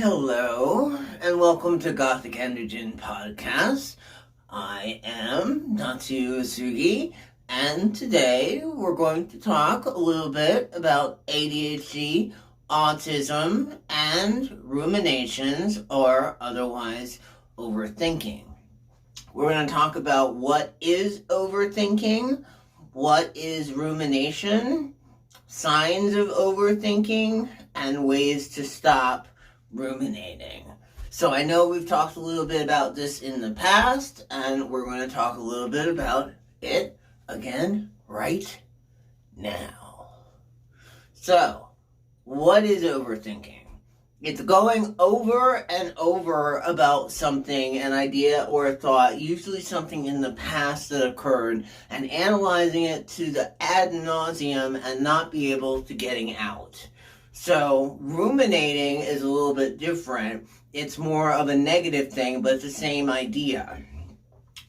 Hello, and welcome to Gothic Androgyn Podcast. I am Natsuya, and today we're going to talk a little bit about ADHD, autism, and ruminations, or otherwise overthinking. We're going to talk about what is overthinking, what is rumination, signs of overthinking, and ways to stop ruminating. So I know we've talked a little bit about this in the past, and we're going to talk a little bit about it again right now. So, what is overthinking? It's going over and over about something, an idea or a thought, usually something in the past that occurred, and analyzing it to the ad nauseum and not be able to getting out. So, ruminating is a little bit different. It's more of a negative thing, but it's the same idea.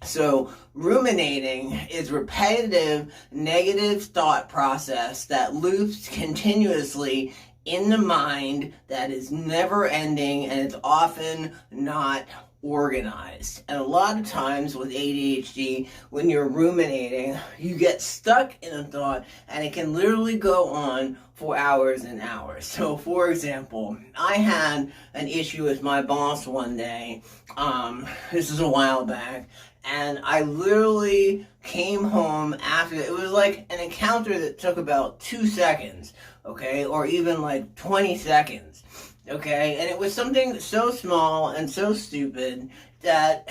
So, ruminating is repetitive, negative thought process that loops continuously in the mind that is never ending, and it's often not organized. And a lot of times with ADHD, when you're ruminating, you get stuck in a thought and it can literally go on for hours and hours. So for example, I had an issue with my boss one day, this is a while back, and I literally came home after, it was like an encounter that took about 2 seconds, okay, or even like 20 seconds. Okay, and it was something so small and so stupid that,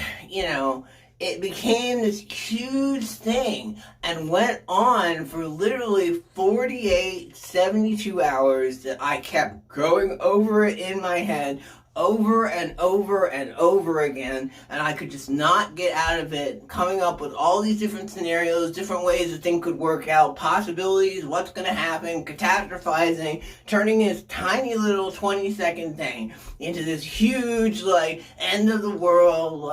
it became this huge thing and went on for literally 48, 72 hours that I kept going over it in my head over and over and over again, and I could just not get out of it, coming up with all these different scenarios, different ways the thing could work out, possibilities, what's going to happen, catastrophizing, turning this tiny little 20-second thing into this huge, end of the world,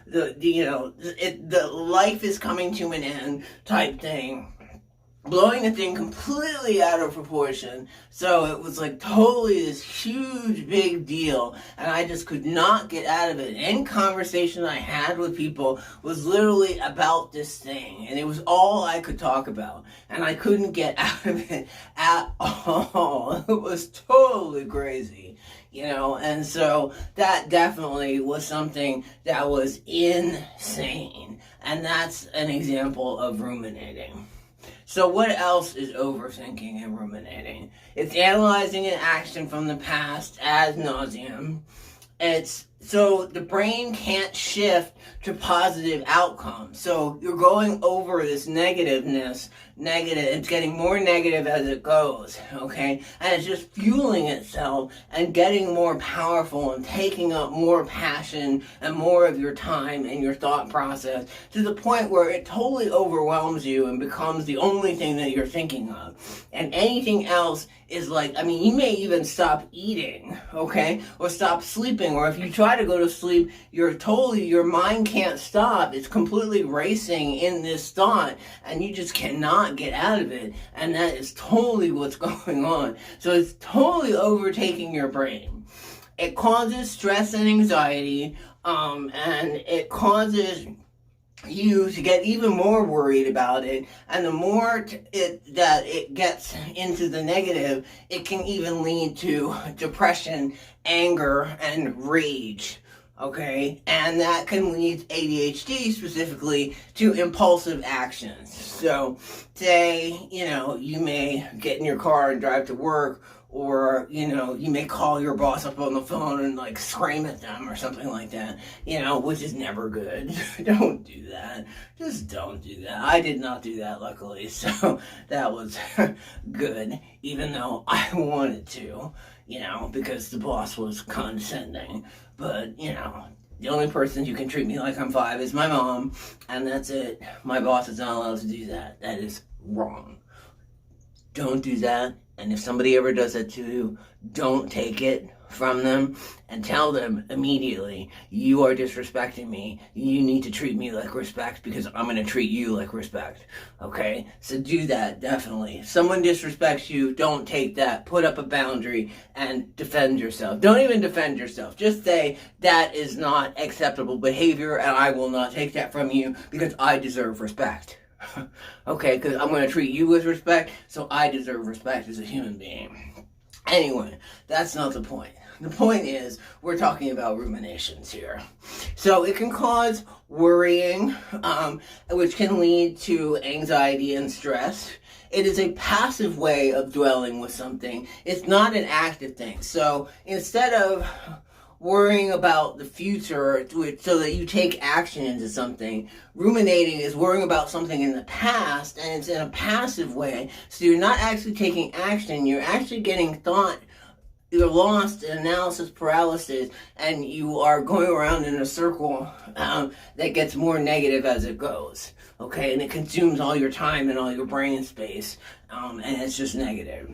the life is coming to an end type thing. Blowing the thing completely out of proportion, so it was totally this huge big deal, and I just could not get out of it. Any conversation I had with people was literally about this thing, and it was all I could talk about, and I couldn't get out of it at all. It was totally crazy, and so that definitely was something that was insane, and that's an example of ruminating. So what else is overthinking and ruminating? It's analyzing an action from the past ad nauseum. So the brain can't shift to positive outcomes. So you're going over this negativeness, it's getting more negative as it goes, okay? And it's just fueling itself and getting more powerful and taking up more passion and more of your time and your thought process to the point where it totally overwhelms you and becomes the only thing that you're thinking of. And anything else is you may even stop eating, okay? Or stop sleeping, or if you try to go to sleep, your mind can't stop. It's completely racing in this thought, and you just cannot get out of it. And that is totally what's going on. So it's totally overtaking your brain. It causes stress and anxiety, and it causes you to get even more worried about it, and the more that it gets into the negative, it can even lead to depression, anger, and rage. Okay, and that can lead ADHD specifically to impulsive actions. So, say, you may get in your car and drive to work, or, you may call your boss up on the phone and scream at them or something like that, which is never good. Don't do that. Just don't do that. I did not do that, luckily, so that was good, even though I wanted to, because the boss was condescending. But, the only person who can treat me like I'm 5 is my mom, and that's it. My boss is not allowed to do that. That is wrong. Don't do that And if somebody ever does that to you, don't take it from them and tell them immediately, you are disrespecting me. You need to treat me like respect because I'm going to treat you like respect. Okay? So do that, definitely. If someone disrespects you, don't take that. Put up a boundary and defend yourself. Don't even defend yourself. Just say, that is not acceptable behavior and I will not take that from you because I deserve respect. Okay, because I'm going to treat you with respect, so I deserve respect as a human being. Anyway, that's not the point. The point is, we're talking about ruminations here. So it can cause worrying, which can lead to anxiety and stress. It is a passive way of dwelling with something. It's not an active thing. So instead of worrying about the future so that you take action into something, ruminating is worrying about something in the past, and it's in a passive way. So you're not actually taking action, you're actually getting thought. You're lost in analysis paralysis, and you are going around in a circle that gets more negative as it goes. Okay, and it consumes all your time and all your brain space, and it's just negative.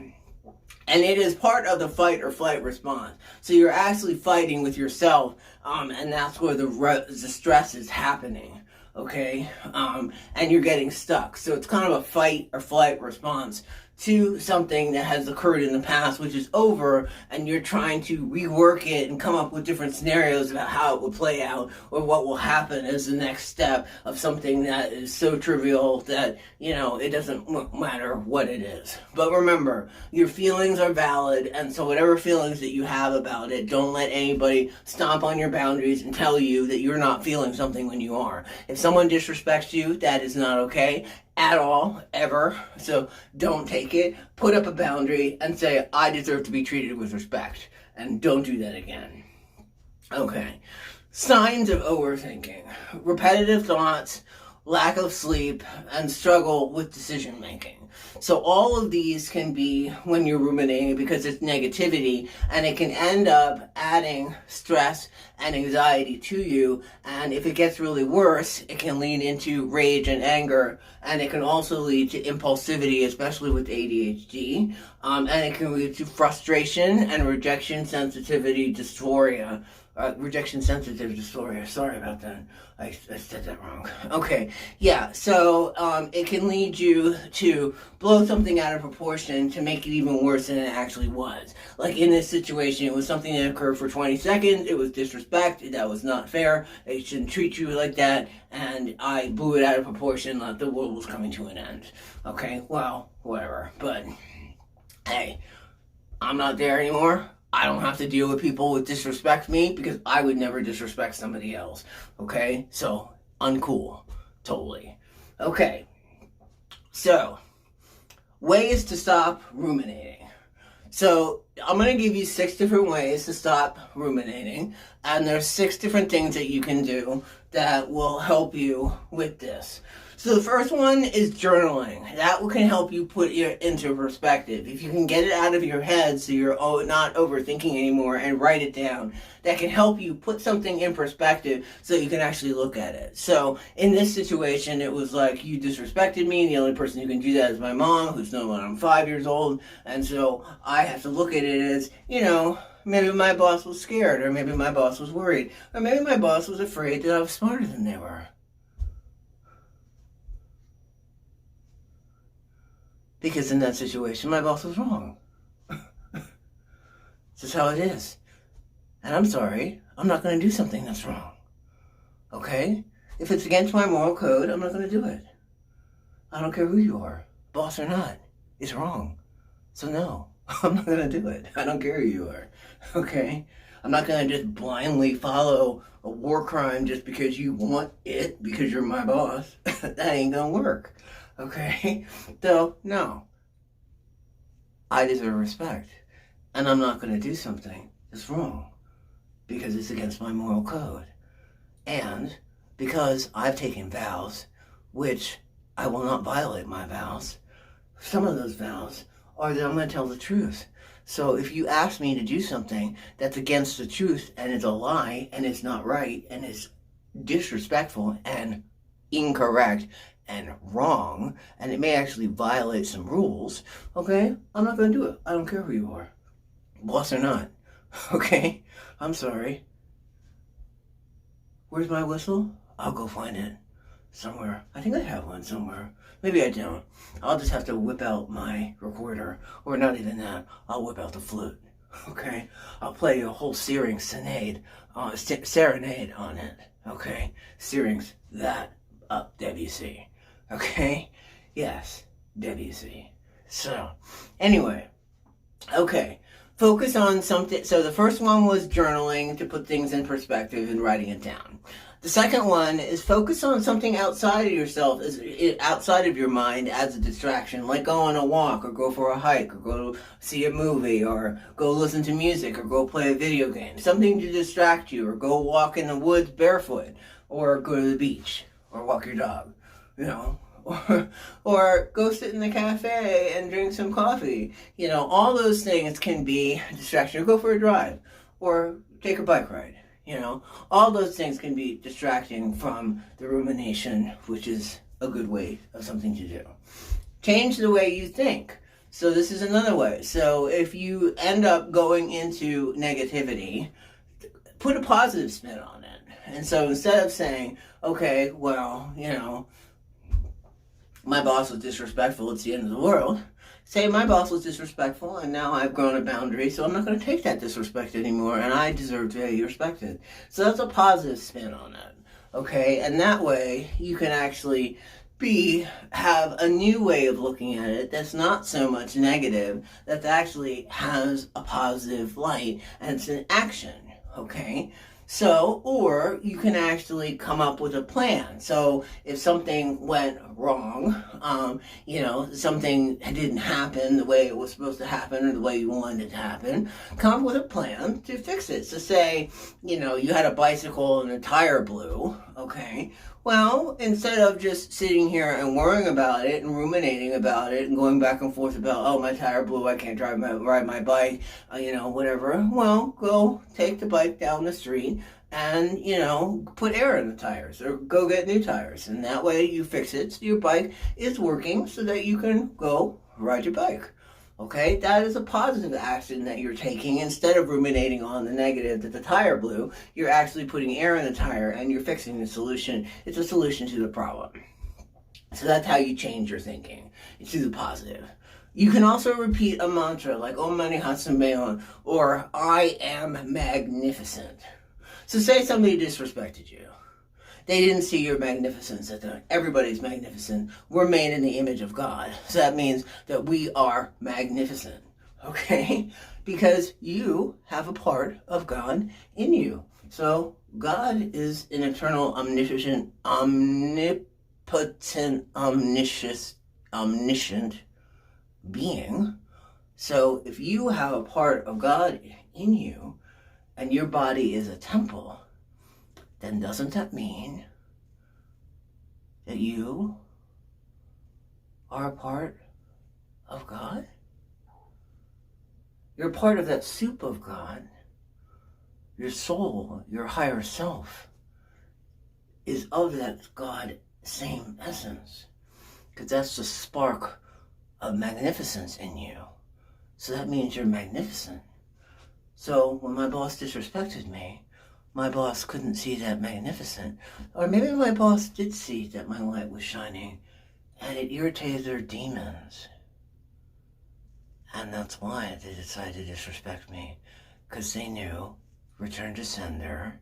And it is part of the fight or flight response. So you're actually fighting with yourself, and that's where the stress is happening, okay? And you're getting stuck. So it's kind of a fight or flight response to something that has occurred in the past, which is over, and you're trying to rework it and come up with different scenarios about how it will play out or what will happen as the next step of something that is so trivial that, it doesn't matter what it is. But remember, your feelings are valid, and so whatever feelings that you have about it, don't let anybody stomp on your boundaries and tell you that you're not feeling something when you are. If someone disrespects you, that is not okay. At all, ever. So don't take it. Put up a boundary and say, I deserve to be treated with respect. And don't do that again. Okay. Signs of overthinking. Repetitive thoughts, lack of sleep, and struggle with decision making. So all of these can be when you're ruminating because it's negativity, and it can end up adding stress and anxiety to you. And if it gets really worse, it can lead into rage and anger, and it can also lead to impulsivity, especially with ADHD. And it can lead to frustration and rejection sensitivity dysphoria. Rejection sensitive dysphoria. Sorry about that. I said that wrong. Okay. Yeah. So it can lead you to blow something out of proportion to make it even worse than it actually was. Like in this situation, it was something that occurred for 20 seconds. It was disrespect. That was not fair. They shouldn't treat you like that. And I blew it out of proportion like the world was coming to an end. Okay. Well, whatever. But hey, I'm not there anymore. I don't have to deal with people who disrespect me because I would never disrespect somebody else. Okay? So, uncool. Totally. Okay. So, ways to stop ruminating. So, I'm going to give you 6 different ways to stop ruminating. And there's 6 different things that you can do that will help you with this. So the first one is journaling. That can help you put it into perspective. If you can get it out of your head so you're not overthinking anymore and write it down, that can help you put something in perspective so you can actually look at it. So in this situation, it was like, you disrespected me. The only person who can do that is my mom, who's known when I'm 5 years old. And so I have to look at it as, maybe my boss was scared, or maybe my boss was worried, or maybe my boss was afraid that I was smarter than they were. Because in that situation, my boss was wrong. This is how it is. And I'm sorry, I'm not going to do something that's wrong. Okay? If it's against my moral code, I'm not going to do it. I don't care who you are, boss or not. It's wrong. So no, I'm not going to do it. I don't care who you are. Okay? I'm not going to just blindly follow a war crime just because you want it, because you're my boss. That ain't going to work. Okay? So, no. I deserve respect. And I'm not going to do something that's wrong because it's against my moral code. And because I've taken vows, which I will not violate my vows. Some of those vows are that I'm going to tell the truth. So if you ask me to do something that's against the truth and it's a lie and it's not right and it's disrespectful and incorrect and wrong, and it may actually violate some rules, okay, I'm not going to do it. I don't care who you are, boss or not, okay? I'm sorry. Where's my whistle? I'll go find it somewhere. I think I have one somewhere. Maybe I don't. I'll just have to whip out my recorder, or not even that. I'll whip out the flute, okay? I'll play a whole serenade on it, okay? Syrinx that up Debussy, okay? Yes, Debussy. So, anyway, okay. Focus on something. So the first one was journaling to put things in perspective and writing it down. The second one is focus on something outside of yourself, outside of your mind as a distraction, like go on a walk or go for a hike or go see a movie or go listen to music or go play a video game. Something to distract you, or go walk in the woods barefoot or go to the beach or walk your dog, you know. Or go sit in the cafe and drink some coffee. You know, all those things can be a distraction. Or go for a drive. Or take a bike ride. You know, all those things can be distracting from the rumination, which is a good way of something to do. Change the way you think. So this is another way. So if you end up going into negativity, put a positive spin on it. And so instead of saying, okay, well, you know, my boss was disrespectful, it's the end of the world. Say my boss was disrespectful and now I've grown a boundary, so I'm not going to take that disrespect anymore and I deserve to be respected. So that's a positive spin on it, okay? And that way you can actually have a new way of looking at it that's not so much negative, that actually has a positive light and it's an action, okay? So, or you can actually come up with a plan. So if something went wrong, you know, something didn't happen the way it was supposed to happen or the way you wanted it to happen, come up with a plan to fix it. So say, you know, you had a bicycle and a tire blew, okay? Well, instead of just sitting here and worrying about it and ruminating about it and going back and forth about, oh, my tire blew, I can't ride my bike, you know, whatever. Well, go take the bike down the street and, you know, put air in the tires or go get new tires. And that way you fix it so your bike is working so that you can go ride your bike. Okay, that is a positive action that you're taking. Instead of ruminating on the negative that the tire blew, you're actually putting air in the tire and you're fixing the solution. It's a solution to the problem. So that's how you change your thinking to the positive. You can also repeat a mantra like Om Mani Padme or I am magnificent. So say somebody disrespected you. They didn't see your magnificence. That everybody's magnificent. We're made in the image of God. So that means that we are magnificent. Okay? Because you have a part of God in you. So God is an eternal, omniscient, omnipotent, omniscient being. So if you have a part of God in you and your body is a temple, then doesn't that mean that you are a part of God? You're part of that soup of God. Your soul, your higher self, is of that God same essence. Because that's the spark of magnificence in you. So that means you're magnificent. So when my boss disrespected me, my boss couldn't see that magnificent. Or maybe my boss did see that my light was shining and it irritated their demons. And that's why they decided to disrespect me. Because they knew, return to sender,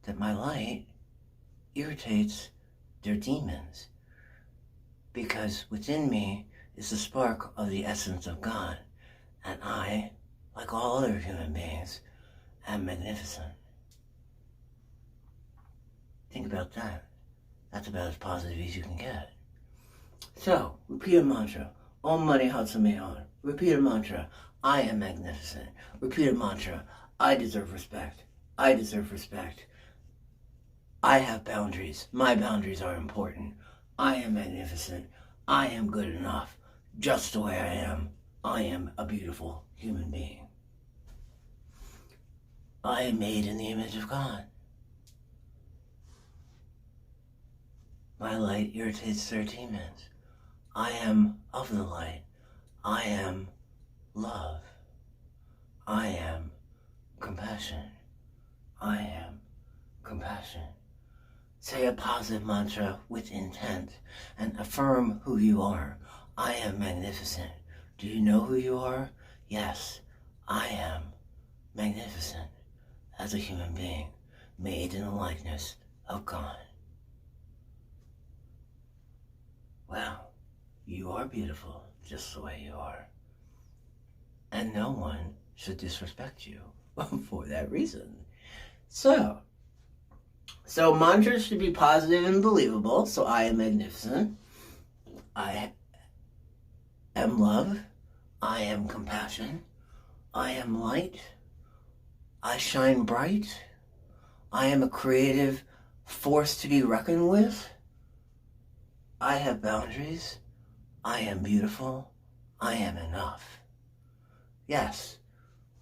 that my light irritates their demons. Because within me is the spark of the essence of God. And I, like all other human beings, am magnificent. Think about that. That's about as positive as you can get. So, repeat a mantra. Om Mani Padme. Repeat a mantra. I am magnificent. Repeat a mantra. I deserve respect. I deserve respect. I have boundaries. My boundaries are important. I am magnificent. I am good enough. Just the way I am. I am a beautiful human being. I am made in the image of God. My light irritates their demons. I am of the light. I am love. I am compassion. I am compassion. Say a positive mantra with intent and affirm who you are. I am magnificent. Do you know who you are? Yes, I am magnificent as a human being, made in the likeness of God. Well, you are beautiful just the way you are. And no one should disrespect you for that reason. So mantras should be positive and believable. So I am magnificent. I am love. I am compassion. I am light. I shine bright. I am a creative force to be reckoned with. I have boundaries. I am beautiful. I am enough. Yes,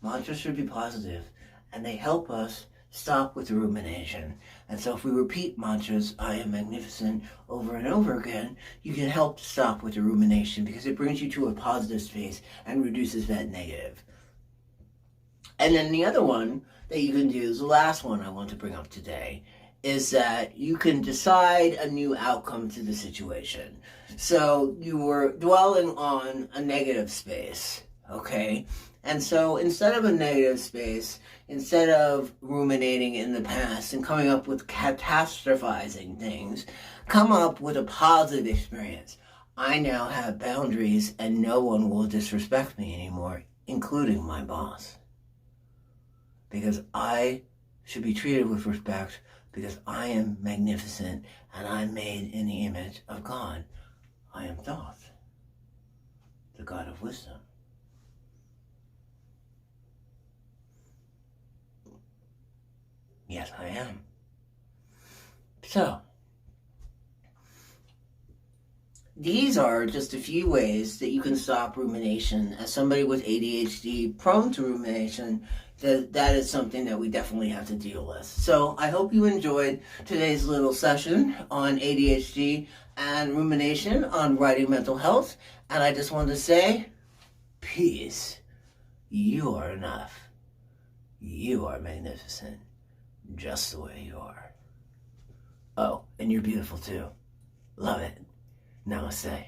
mantras should be positive, and they help us stop with rumination. And so if we repeat mantras, I am magnificent, over and over again, you can help to stop with the rumination because it brings you to a positive space and reduces that negative. And then the other one that you can do is the last one I want to bring up today, is that you can decide a new outcome to the situation. So you were dwelling on a negative space, okay? And so instead of a negative space, instead of ruminating in the past and coming up with catastrophizing things, come up with a positive experience. I now have boundaries and no one will disrespect me anymore, including my boss. Because I should be treated with respect because I am magnificent and I'm made in the image of God. I am Thoth, the God of wisdom. Yes, I am. So, these are just a few ways that you can stop rumination. As somebody with ADHD prone to rumination, that is something that we definitely have to deal with. So I hope you enjoyed today's little session on ADHD and rumination on writing mental health. And I just wanted to say, peace. You are enough. You are magnificent, just the way you are. Oh, and you're beautiful too. Love it. Namaste.